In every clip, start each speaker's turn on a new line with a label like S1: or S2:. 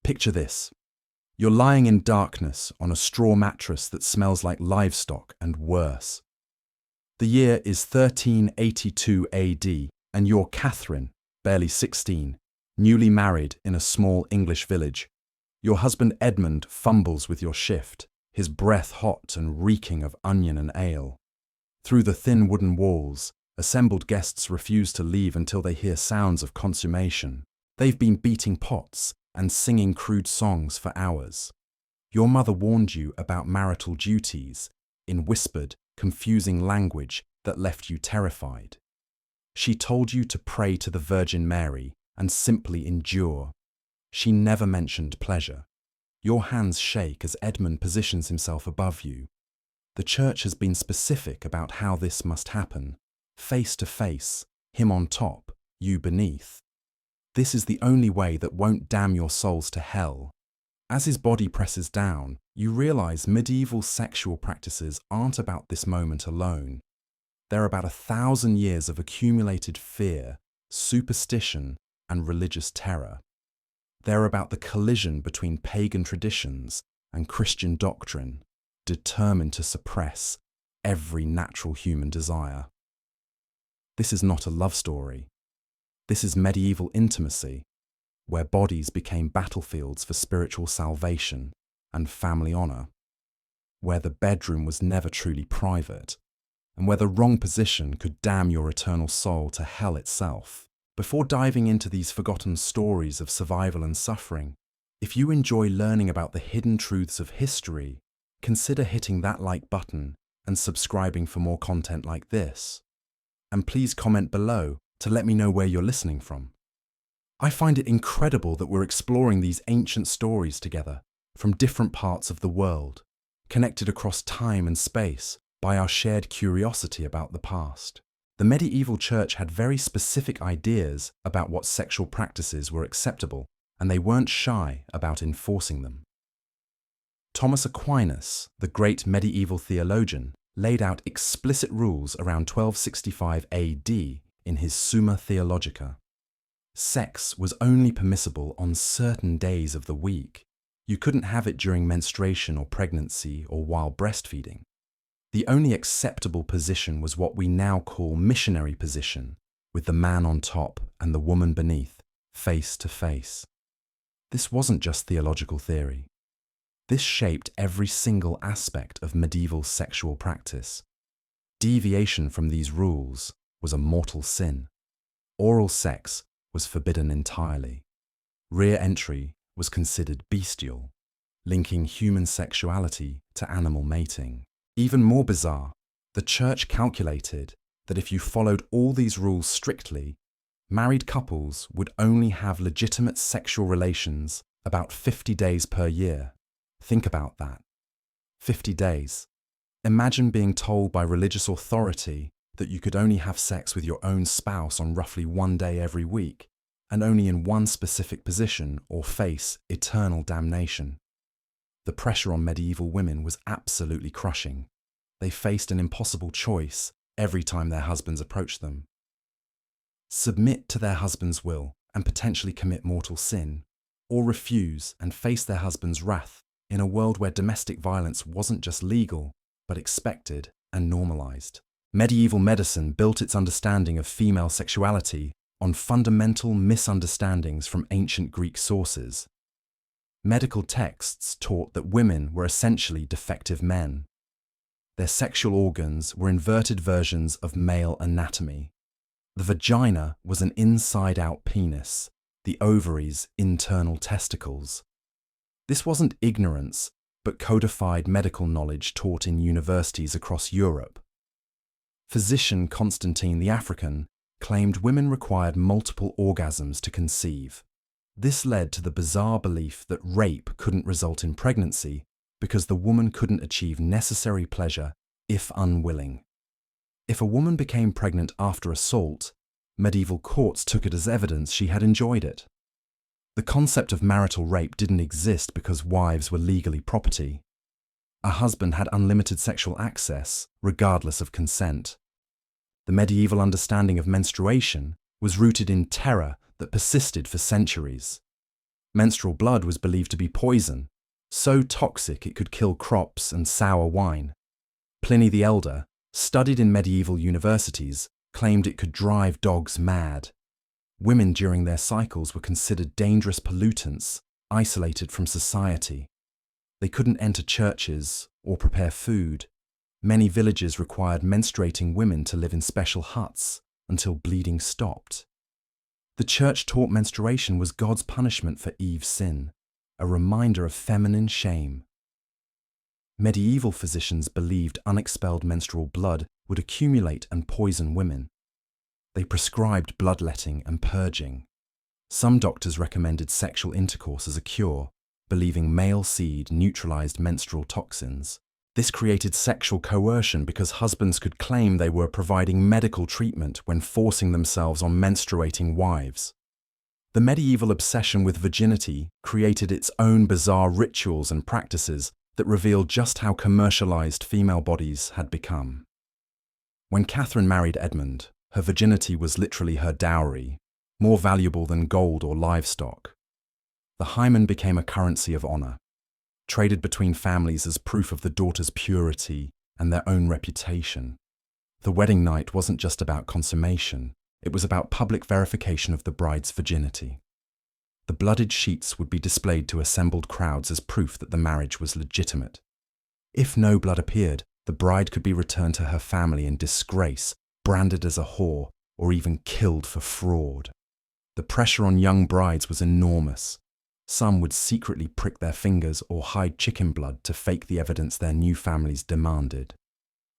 S1: Picture this. You're lying in darkness on a straw mattress that smells like livestock and worse. The year is 1382 AD, and you're Catherine, barely 16, newly married in a small English village. Your husband Edmund fumbles with your shift, his breath hot and reeking of onion and ale. Through the thin wooden walls, assembled guests refuse to leave until they hear sounds of consummation. They've been beating pots and singing crude songs for hours. Your mother warned you about marital duties in whispered, confusing language that left you terrified. She told you to pray to the Virgin Mary and simply endure. She never mentioned pleasure. Your hands shake as Edmund positions himself above you. The church has been specific about how this must happen. Face to face, him on top, you beneath. This is the only way that won't damn your souls to hell. As his body presses down, you realize medieval sexual practices aren't about this moment alone. They're about 1,000 years of accumulated fear, superstition, and religious terror. They're about the collision between pagan traditions and Christian doctrine, determined to suppress every natural human desire. This is not a love story. This is medieval intimacy, where bodies became battlefields for spiritual salvation and family honor, where the bedroom was never truly private, and where the wrong position could damn your eternal soul to hell itself. Before diving into these forgotten stories of survival and suffering, if you enjoy learning about the hidden truths of history, consider hitting that like button and subscribing for more content like this. And please comment below to let me know where you're listening from. I find it incredible that we're exploring these ancient stories together from different parts of the world, connected across time and space by our shared curiosity about the past. The medieval church had very specific ideas about what sexual practices were acceptable, and they weren't shy about enforcing them. Thomas Aquinas, the great medieval theologian, laid out explicit rules around 1265 AD in his Summa Theologica. Sex was only permissible on certain days of the week. You couldn't have it during menstruation or pregnancy or while breastfeeding. The only acceptable position was what we now call missionary position, with the man on top and the woman beneath, face to face. This wasn't just theological theory. This shaped every single aspect of medieval sexual practice. Deviation from these rules was a mortal sin. Oral sex was forbidden entirely. Rear entry was considered bestial, linking human sexuality to animal mating. Even more bizarre, the church calculated that if you followed all these rules strictly, married couples would only have legitimate sexual relations about 50 days per year. Think about that. 50 days. Imagine being told by religious authority that you could only have sex with your own spouse on roughly 1 day every week, and only in one specific position or face eternal damnation. The pressure on medieval women was absolutely crushing. They faced an impossible choice every time their husbands approached them. Submit to their husband's will and potentially commit mortal sin, or refuse and face their husband's wrath in a world where domestic violence wasn't just legal, but expected and normalized. Medieval medicine built its understanding of female sexuality on fundamental misunderstandings from ancient Greek sources. Medical texts taught that women were essentially defective men. Their sexual organs were inverted versions of male anatomy. The vagina was an inside-out penis, the ovaries internal testicles. This wasn't ignorance, but codified medical knowledge taught in universities across Europe. Physician Constantine the African claimed women required multiple orgasms to conceive. This led to the bizarre belief that rape couldn't result in pregnancy because the woman couldn't achieve necessary pleasure if unwilling. If a woman became pregnant after assault, medieval courts took it as evidence she had enjoyed it. The concept of marital rape didn't exist because wives were legally property. A husband had unlimited sexual access, regardless of consent. The medieval understanding of menstruation was rooted in terror that persisted for centuries. Menstrual blood was believed to be poison, so toxic it could kill crops and sour wine. Pliny the Elder, studied in medieval universities, claimed it could drive dogs mad. Women during their cycles were considered dangerous pollutants, isolated from society. They couldn't enter churches or prepare food. Many villages required menstruating women to live in special huts until bleeding stopped. The church taught menstruation was God's punishment for Eve's sin, a reminder of feminine shame. Medieval physicians believed unexpelled menstrual blood would accumulate and poison women. They prescribed bloodletting and purging. Some doctors recommended sexual intercourse as a cure, believing male seed neutralized menstrual toxins. This created sexual coercion because husbands could claim they were providing medical treatment when forcing themselves on menstruating wives. The medieval obsession with virginity created its own bizarre rituals and practices that revealed just how commercialized female bodies had become. When Catherine married Edmund, her virginity was literally her dowry, more valuable than gold or livestock. The hymen became a currency of honor, traded between families as proof of the daughter's purity and their own reputation. The wedding night wasn't just about consummation, it was about public verification of the bride's virginity. The blooded sheets would be displayed to assembled crowds as proof that the marriage was legitimate. If no blood appeared, the bride could be returned to her family in disgrace, branded as a whore, or even killed for fraud. The pressure on young brides was enormous. Some would secretly prick their fingers or hide chicken blood to fake the evidence their new families demanded.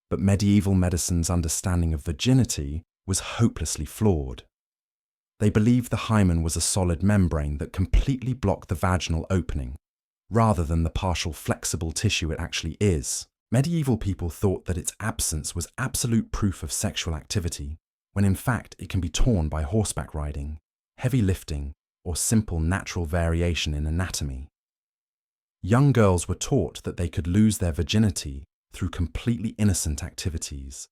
S1: But medieval medicine's understanding of virginity was hopelessly flawed. They believed the hymen was a solid membrane that completely blocked the vaginal opening, rather than the partial flexible tissue it actually is. Medieval people thought that its absence was absolute proof of sexual activity, when in fact it can be torn by horseback riding, heavy lifting, or simple natural variation in anatomy. Young girls were taught that they could lose their virginity through completely innocent activities,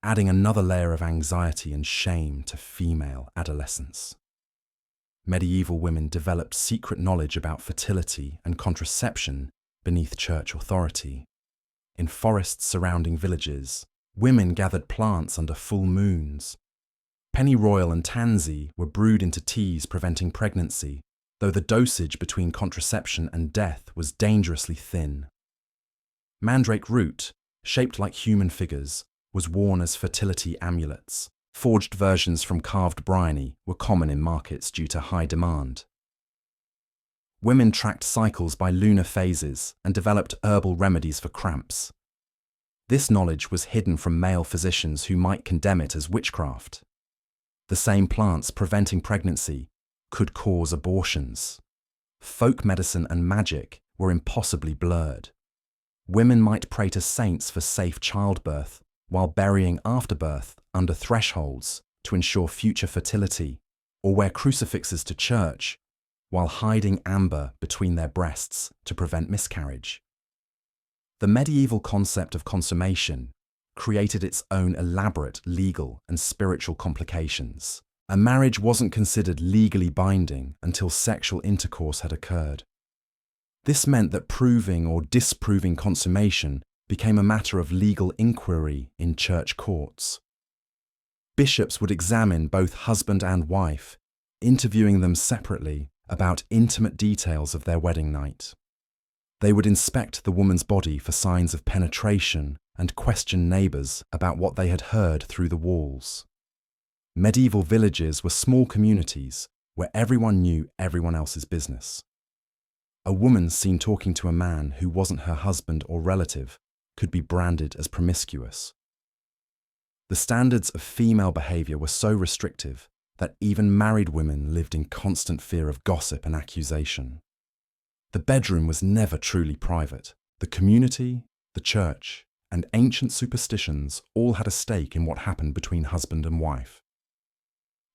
S1: adding another layer of anxiety and shame to female adolescence. Medieval women developed secret knowledge about fertility and contraception beneath church authority. In forests surrounding villages, women gathered plants under full moons. Pennyroyal and tansy were brewed into teas preventing pregnancy, though the dosage between contraception and death was dangerously thin. Mandrake root, shaped like human figures, was worn as fertility amulets. Forged versions from carved bryony were common in markets due to high demand. Women tracked cycles by lunar phases and developed herbal remedies for cramps. This knowledge was hidden from male physicians who might condemn it as witchcraft. The same plants preventing pregnancy could cause abortions. Folk medicine and magic were impossibly blurred. Women might pray to saints for safe childbirth, while burying afterbirth under thresholds to ensure future fertility, or wear crucifixes to church, while hiding amber between their breasts to prevent miscarriage. The medieval concept of consummation created its own elaborate legal and spiritual complications. A marriage wasn't considered legally binding until sexual intercourse had occurred. This meant that proving or disproving consummation became a matter of legal inquiry in church courts. Bishops would examine both husband and wife, interviewing them separately about intimate details of their wedding night. They would inspect the woman's body for signs of penetration and question neighbours about what they had heard through the walls. Medieval villages were small communities where everyone knew everyone else's business. A woman seen talking to a man who wasn't her husband or relative could be branded as promiscuous. The standards of female behaviour were so restrictive that even married women lived in constant fear of gossip and accusation. The bedroom was never truly private. The community, the church, and ancient superstitions all had a stake in what happened between husband and wife.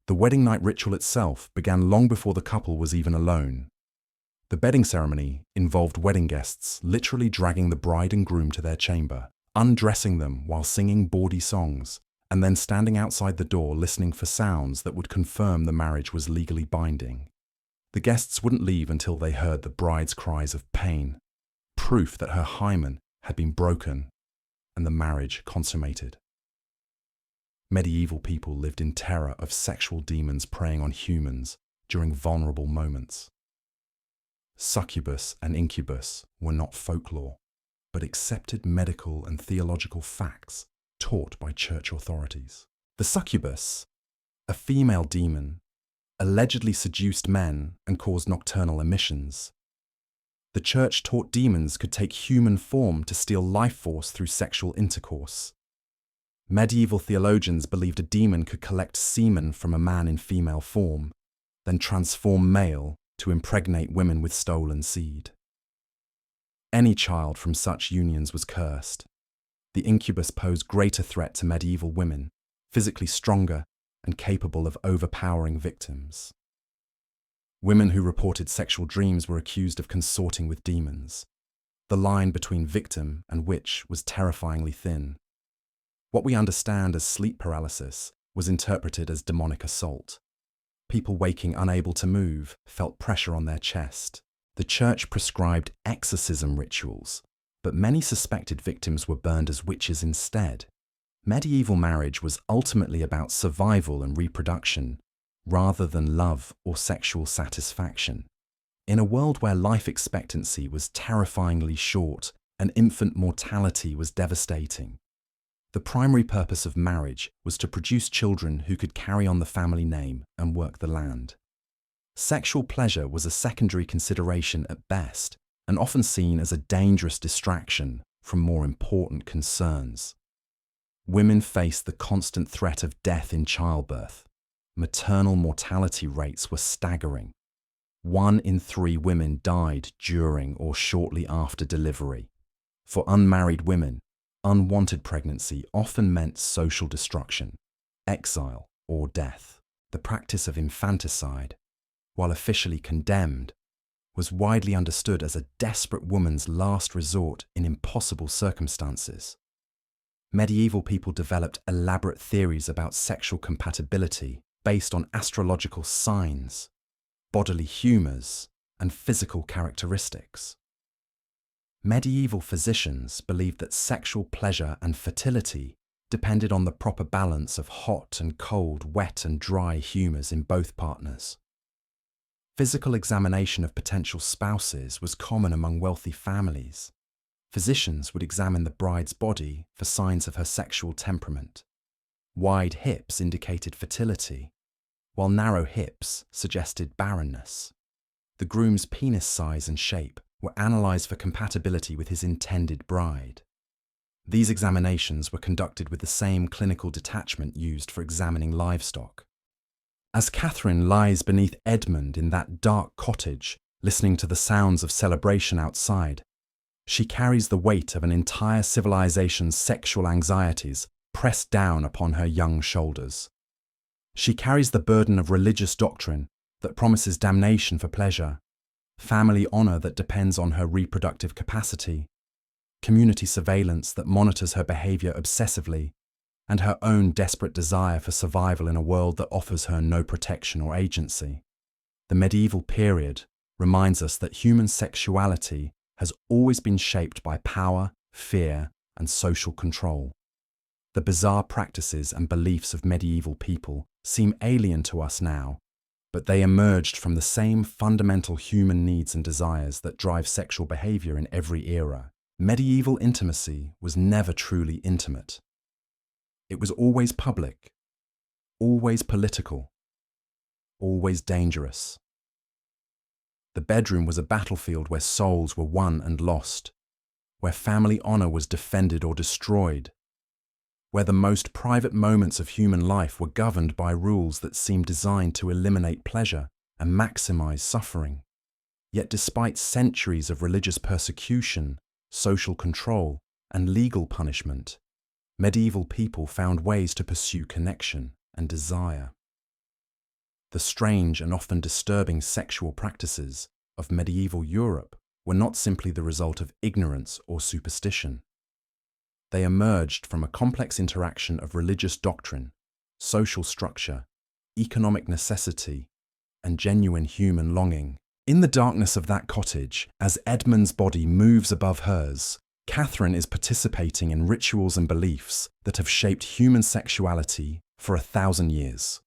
S1: The wedding night ritual itself began long before the couple was even alone. The bedding ceremony involved wedding guests literally dragging the bride and groom to their chamber, undressing them while singing bawdy songs, and then standing outside the door listening for sounds that would confirm the marriage was legally binding. The guests wouldn't leave until they heard the bride's cries of pain, proof that her hymen had been broken and the marriage consummated. Medieval people lived in terror of sexual demons preying on humans during vulnerable moments. Succubus and incubus were not folklore, but accepted medical and theological facts taught by church authorities. The succubus, a female demon, allegedly seduced men and caused nocturnal emissions. The church taught demons could take human form to steal life force through sexual intercourse. Medieval theologians believed a demon could collect semen from a man in female form, then transform male to impregnate women with stolen seed. Any child from such unions was cursed. The incubus posed greater threat to medieval women, physically stronger and capable of overpowering victims. Women who reported sexual dreams were accused of consorting with demons. The line between victim and witch was terrifyingly thin. What we understand as sleep paralysis was interpreted as demonic assault. People waking unable to move felt pressure on their chest. The church prescribed exorcism rituals, but many suspected victims were burned as witches instead. Medieval marriage was ultimately about survival and reproduction, rather than love or sexual satisfaction. In a world where life expectancy was terrifyingly short and infant mortality was devastating, the primary purpose of marriage was to produce children who could carry on the family name and work the land. Sexual pleasure was a secondary consideration at best, and often seen as a dangerous distraction from more important concerns. Women faced the constant threat of death in childbirth. Maternal mortality rates were staggering. 1 in 3 women died during or shortly after delivery. For unmarried women, unwanted pregnancy often meant social destruction, exile, or death. The practice of infanticide, while officially condemned, was widely understood as a desperate woman's last resort in impossible circumstances. Medieval people developed elaborate theories about sexual compatibility based on astrological signs, bodily humours, and physical characteristics. Medieval physicians believed that sexual pleasure and fertility depended on the proper balance of hot and cold, wet and dry humours in both partners. Physical examination of potential spouses was common among wealthy families. Physicians would examine the bride's body for signs of her sexual temperament. Wide hips indicated fertility, while narrow hips suggested barrenness. The groom's penis size and shape were analysed for compatibility with his intended bride. These examinations were conducted with the same clinical detachment used for examining livestock. As Catherine lies beneath Edmund in that dark cottage, listening to the sounds of celebration outside, she carries the weight of an entire civilization's sexual anxieties pressed down upon her young shoulders. She carries the burden of religious doctrine that promises damnation for pleasure, family honor that depends on her reproductive capacity, community surveillance that monitors her behavior obsessively, and her own desperate desire for survival in a world that offers her no protection or agency. The medieval period reminds us that human sexuality has always been shaped by power, fear, and social control. The bizarre practices and beliefs of medieval people seem alien to us now, but they emerged from the same fundamental human needs and desires that drive sexual behavior in every era. Medieval intimacy was never truly intimate. It was always public, always political, always dangerous. The bedroom was a battlefield where souls were won and lost, where family honor was defended or destroyed, where the most private moments of human life were governed by rules that seemed designed to eliminate pleasure and maximize suffering. Yet despite centuries of religious persecution, social control, and legal punishment, medieval people found ways to pursue connection and desire. The strange and often disturbing sexual practices of medieval Europe were not simply the result of ignorance or superstition. They emerged from a complex interaction of religious doctrine, social structure, economic necessity, and genuine human longing. In the darkness of that cottage, as Edmund's body moves above hers, Catherine is participating in rituals and beliefs that have shaped human sexuality for 1,000 years.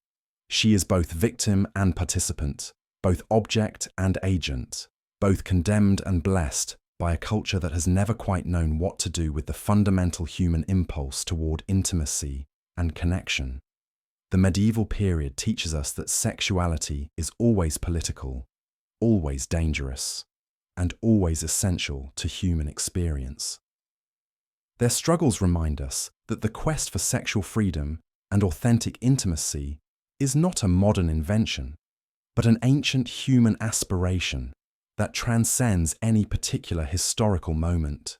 S1: She is both victim and participant, both object and agent, both condemned and blessed by a culture that has never quite known what to do with the fundamental human impulse toward intimacy and connection. The medieval period teaches us that sexuality is always political, always dangerous, and always essential to human experience. Their struggles remind us that the quest for sexual freedom and authentic intimacy is not a modern invention, but an ancient human aspiration that transcends any particular historical moment.